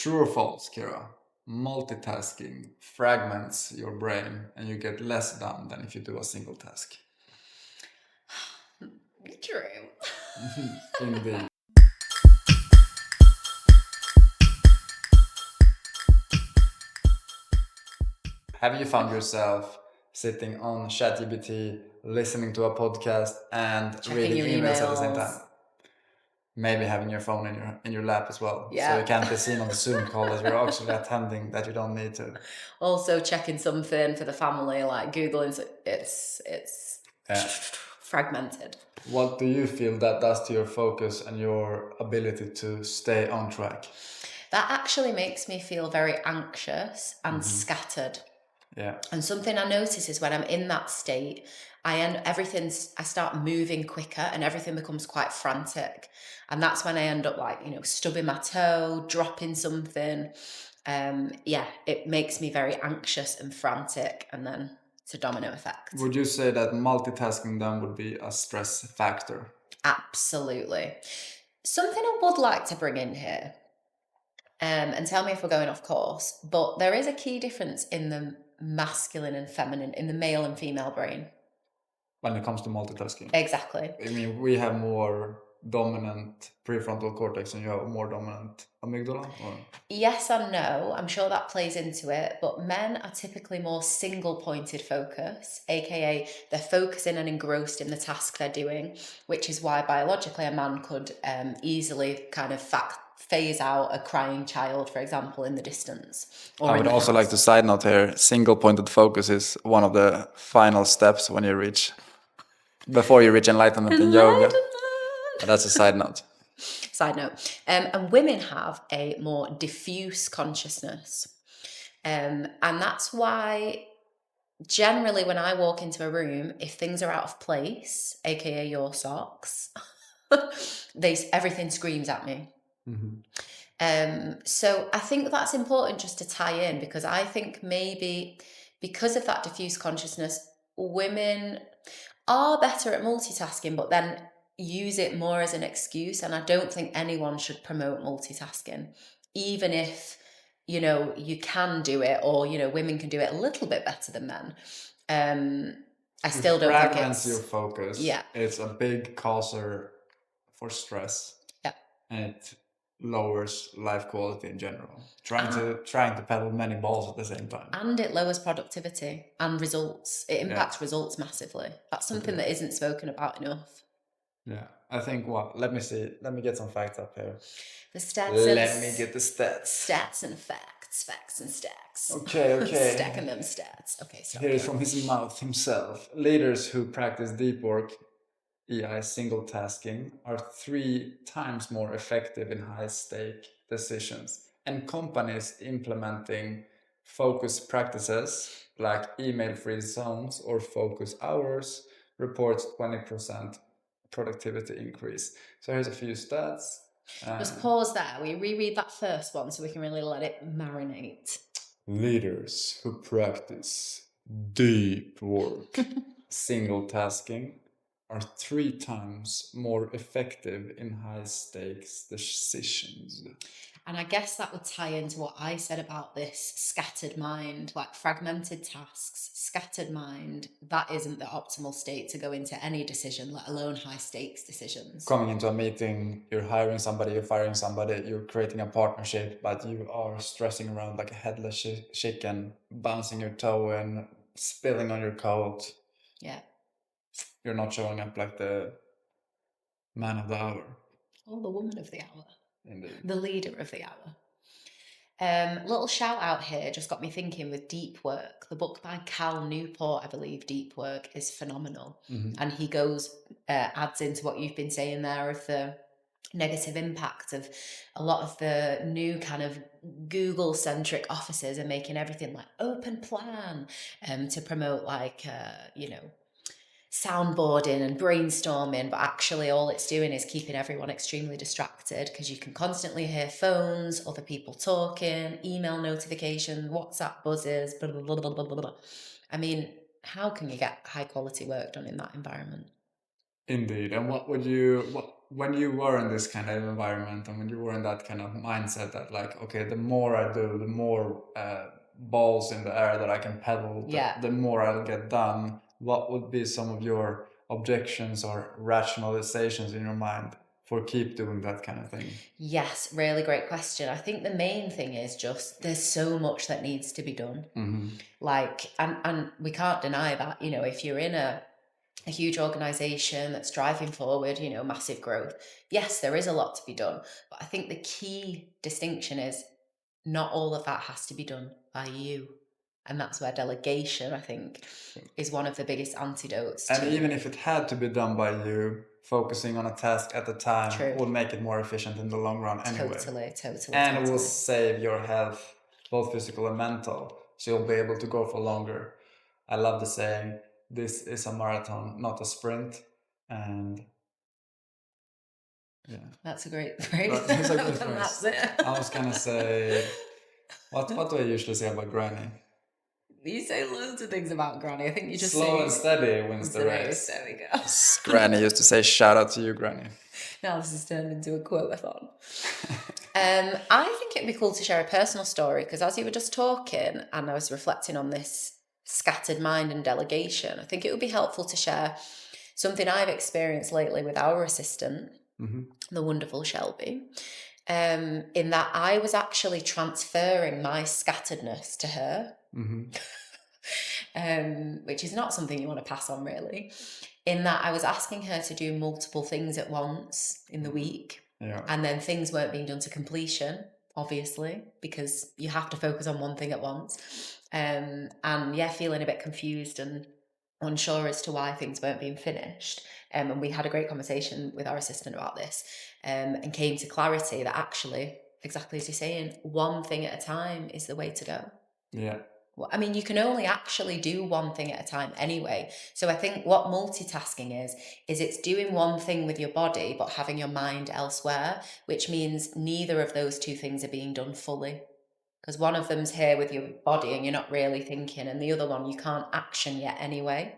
True or false, Kira? Multitasking fragments your brain and you get less done than if you do a single task. True. Indeed. Have you found yourself sitting on ChatGPT, listening to a podcast, and Checking reading your emails at the same emails. time? Maybe having your phone in your lap as well, so Yeah. you can't be seen on the Zoom call that you're actually attending that you don't need to. Also checking something for the family, like Googling. It's Yeah. fragmented. What do you feel that does to your focus and your ability to stay on track? That actually makes me feel very anxious and scattered. Yeah. And something I notice is when I'm in that state, I start moving quicker and everything becomes quite frantic. And that's when I end up like, stubbing my toe, dropping something. It makes me very anxious and frantic, and then it's a domino effect. Would you say that multitasking then would be a stress factor? Absolutely. Something I would like to bring in here, and tell me if we're going off course, but there is a key difference in the masculine and feminine, in the male and female brain. When it comes to multitasking? Exactly. I mean, we have more dominant prefrontal cortex and you have more dominant amygdala? Or? Yes and no. I'm sure that plays into it, but men are typically more single-pointed focus, aka they're focusing and engrossed in the task they're doing, which is why biologically a man could easily kind of phase out a crying child, for example, in the distance. I would also like to side note here, single-pointed focus is one of the final steps before you reach enlightenment in yoga. But that's a side note. Side note. And women have a more diffuse consciousness. And that's why generally when I walk into a room, if things are out of place, aka your socks, everything screams at me. So I think that's important just to tie in, because I think maybe because of that diffuse consciousness, women are better at multitasking, but then use it more as an excuse. And I don't think anyone should promote multitasking, even if, you can do it, or, women can do it a little bit better than men. I still don't think fragments your focus. Yeah. It's a big causer for stress. Yeah. And it lowers life quality in general. Trying to pedal many balls at the same time. And it lowers productivity and results. It impacts results massively. That's something that isn't spoken about enough. Yeah. I think let me see. Let me get some facts up here. The stats. Let me get the stats. Stats and facts. Facts and stacks. Okay. Stacking them stats. Okay, stop. Here is from his mouth himself. Leaders who practice deep work, EI single tasking, are 3 times more effective in high-stake decisions. And companies implementing focus practices like email-free zones or focus hours reports 20% productivity increase. So here's a few stats. Just pause there. We reread that first one so we can really let it marinate. Leaders who practice deep work, single tasking, are 3 times more effective in high-stakes decisions. And I guess that would tie into what I said about this scattered mind, like fragmented tasks, scattered mind. That isn't the optimal state to go into any decision, let alone high-stakes decisions. Coming into a meeting, you're hiring somebody, you're firing somebody, you're creating a partnership, but you are stressing around like a headless chicken, bouncing your toe and spilling on your coat. Yeah. You're not showing up like the man of the hour. Or the woman of the hour. Indeed. The leader of the hour. Little shout out here just got me thinking with Deep Work. The book by Cal Newport, I believe, Deep Work, is phenomenal. And he adds into what you've been saying there of the negative impact of a lot of the new kind of Google-centric offices are making everything like open plan to promote like, soundboarding and brainstorming, but actually all it's doing is keeping everyone extremely distracted, because you can constantly hear phones, other people talking, email notifications, WhatsApp buzzes, blah, blah, blah, blah, blah, blah. I mean, how can you get high quality work done in that environment? Indeed. And when you were in this kind of environment and when you were in that kind of mindset that like, okay, the more I do, the more balls in the air that I can pedal, the more I'll get done, what would be some of your objections or rationalizations in your mind for keep doing that kind of thing? Yes, really great question. I think the main thing is just there's so much that needs to be done. Like, and we can't deny that, you know, if you're in a huge organization that's driving forward, you know, massive growth, yes, there is a lot to be done. But I think the key distinction is not all of that has to be done by you. And that's where delegation, I think, is one of the biggest antidotes. And even if it had to be done by you, focusing on a task at a time would make it more efficient in the long run anyway. Totally. And it will save your health, both physical and mental. So you'll be able to go for longer. I love the saying, this is a marathon, not a sprint. And yeah. That's a great phrase. That's a good phrase. That's it. I was going to say, what do I usually say about Granny? You say loads of things about Granny. I think you just slow and steady wins the race. There we go. Granny used to say, shout out to you, Granny. Now this has turned into a quote-a-thon. I think it'd be cool to share a personal story because as you were just talking and I was reflecting on this scattered mind and delegation, I think it would be helpful to share something I've experienced lately with our assistant, the wonderful Shelby, in that I was actually transferring my scatteredness to her, which is not something you want to pass on really, in that I was asking her to do multiple things at once in the week. Yeah. And then things weren't being done to completion, obviously, because you have to focus on one thing at once. And yeah, feeling a bit confused and unsure as to why things weren't being finished. And we had a great conversation with our assistant about this, and came to clarity that actually, exactly as you're saying, one thing at a time is the way to go. Yeah. I mean, you can only actually do one thing at a time anyway. So I think what multitasking is it's doing one thing with your body, but having your mind elsewhere, which means neither of those two things are being done fully. Because one of them's here with your body and you're not really thinking, and the other one you can't action yet anyway.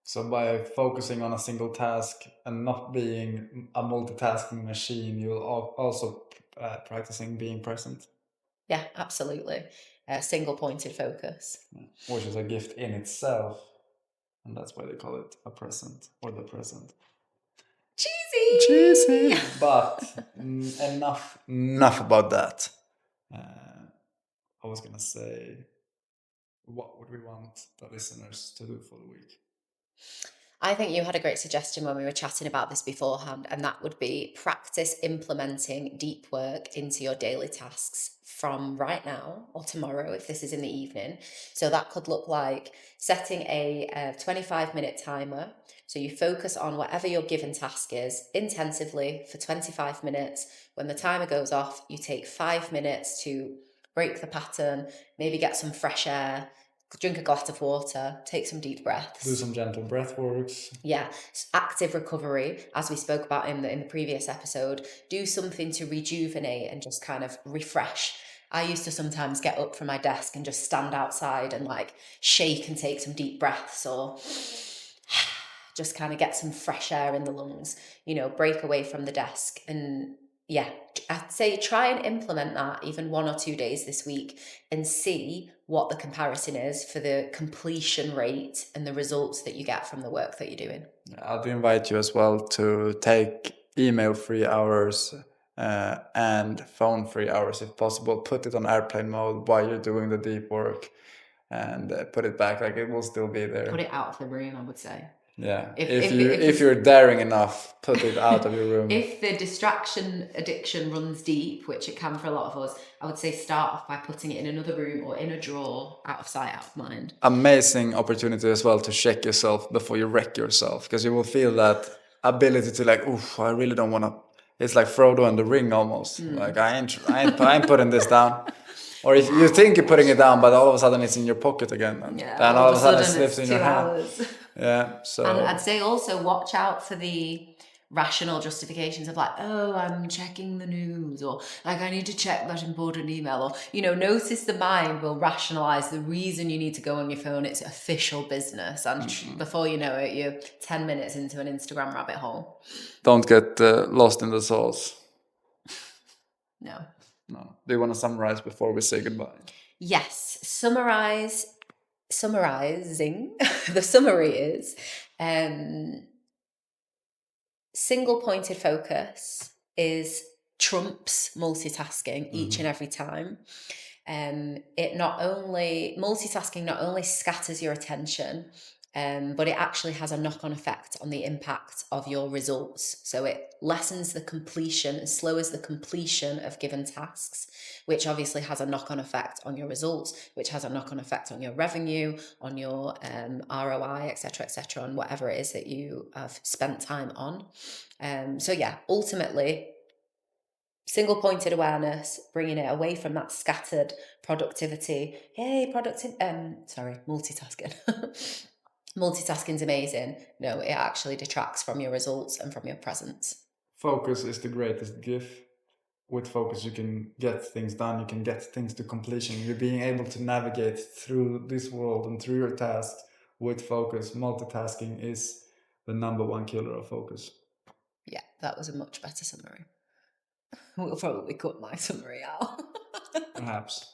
So by focusing on a single task and not being a multitasking machine, you'll also practicing being present. Yeah, absolutely. Single-pointed focus. Which is a gift in itself. And that's why they call it a present or the present. Cheesy! But enough about that. I was going to say, what would we want the listeners to do for the week? I think you had a great suggestion when we were chatting about this beforehand, and that would be practice implementing deep work into your daily tasks from right now or tomorrow if this is in the evening. So that could look like setting a 25-minute timer. So you focus on whatever your given task is intensively for 25 minutes. When the timer goes off, you take 5 minutes to break the pattern, maybe get some fresh air, drink a glass of water, take some deep breaths. Do some gentle breath works. Yeah, active recovery, as we spoke about in the previous episode. Do something to rejuvenate and just kind of refresh. I used to sometimes get up from my desk and just stand outside and like shake and take some deep breaths, or just kind of get some fresh air in the lungs, you know, break away from the desk. And yeah, I'd say try and implement that even 1 or 2 days this week and see what the comparison is for the completion rate and the results that you get from the work that you're doing. I'd invite you as well to take email-free hours and phone-free hours if possible. Put it on airplane mode while you're doing the deep work and put it back, like it will still be there. Put it out of the room, I would say. Yeah, if you're daring enough, put it out of your room. If the distraction addiction runs deep, which it can for a lot of us, I would say start off by putting it in another room or in a drawer, out of sight, out of mind. Amazing opportunity as well to check yourself before you wreck yourself, because you will feel that ability to like, oof, I really don't want to. It's like Frodo and the Ring almost. Like I ain't putting this down. Or if you think you're putting it down, but all of a sudden it's in your pocket again, and then all of a sudden it slips in your hand. Yeah. So and I'd say also watch out for the rational justifications of like, oh, I'm checking the news, or like I need to check that important email, or, you know, notice the mind will rationalize the reason you need to go on your phone. It's official business. And before you know it, you're 10 minutes into an Instagram rabbit hole. Don't get lost in the sauce. No. No. Do you want to summarize before we say goodbye? Yes. Summarizing. The summary is single pointed focus is trumps multitasking each and every time. Multitasking not only scatters your attention, but it actually has a knock-on effect on the impact of your results. So it lessens the completion and slows the completion of given tasks, which obviously has a knock-on effect on your results, which has a knock-on effect on your revenue, on your ROI, etc., on whatever it is that you have spent time on. So yeah, ultimately, single pointed awareness, bringing it away from that scattered productivity. Multitasking. Multitasking's amazing. No, it actually detracts from your results and from your presence. Focus is the greatest gift. With focus, you can get things done. You can get things to completion. You're being able to navigate through this world and through your tasks with focus. Multitasking is the #1 killer of focus. Yeah, that was a much better summary. We'll probably cut my summary out. Perhaps.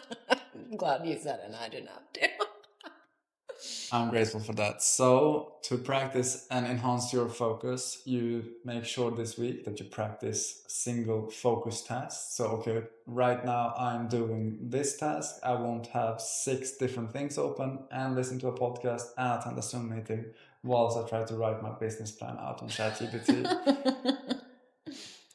I'm glad you said it and I didn't have to. I'm grateful for that. So to practice and enhance your focus, you make sure this week that you practice single focus tasks. So, okay, right now I'm doing this task. I won't have 6 different things open and listen to a podcast and attend a Zoom meeting whilst I try to write my business plan out on ChatGPT.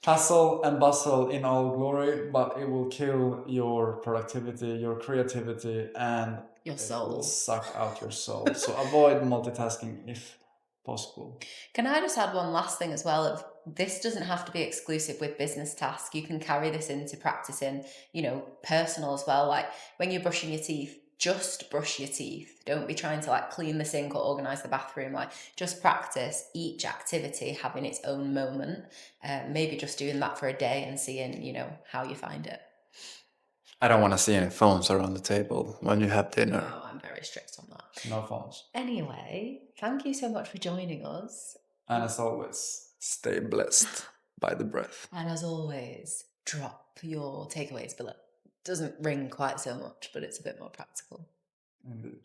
Hustle and bustle in all glory, but it will kill your productivity, your creativity, and your it soul. will suck out your soul. So avoid multitasking if possible. Can I just add one last thing as well? Of this doesn't have to be exclusive with business tasks. You can carry this into practicing, you know, personal as well. Like when you're brushing your teeth, just brush your teeth. Don't be trying to like clean the sink or organize the bathroom. Like just practice each activity having its own moment. Maybe just doing that for a day and seeing, you know, how you find it. I don't want to see any phones around the table when you have dinner. No, I'm very strict on that. No phones. Anyway, thank you so much for joining us. And as always, stay blessed by the breath. And as always, drop your takeaways below. Doesn't ring quite so much, but it's a bit more practical. Indeed.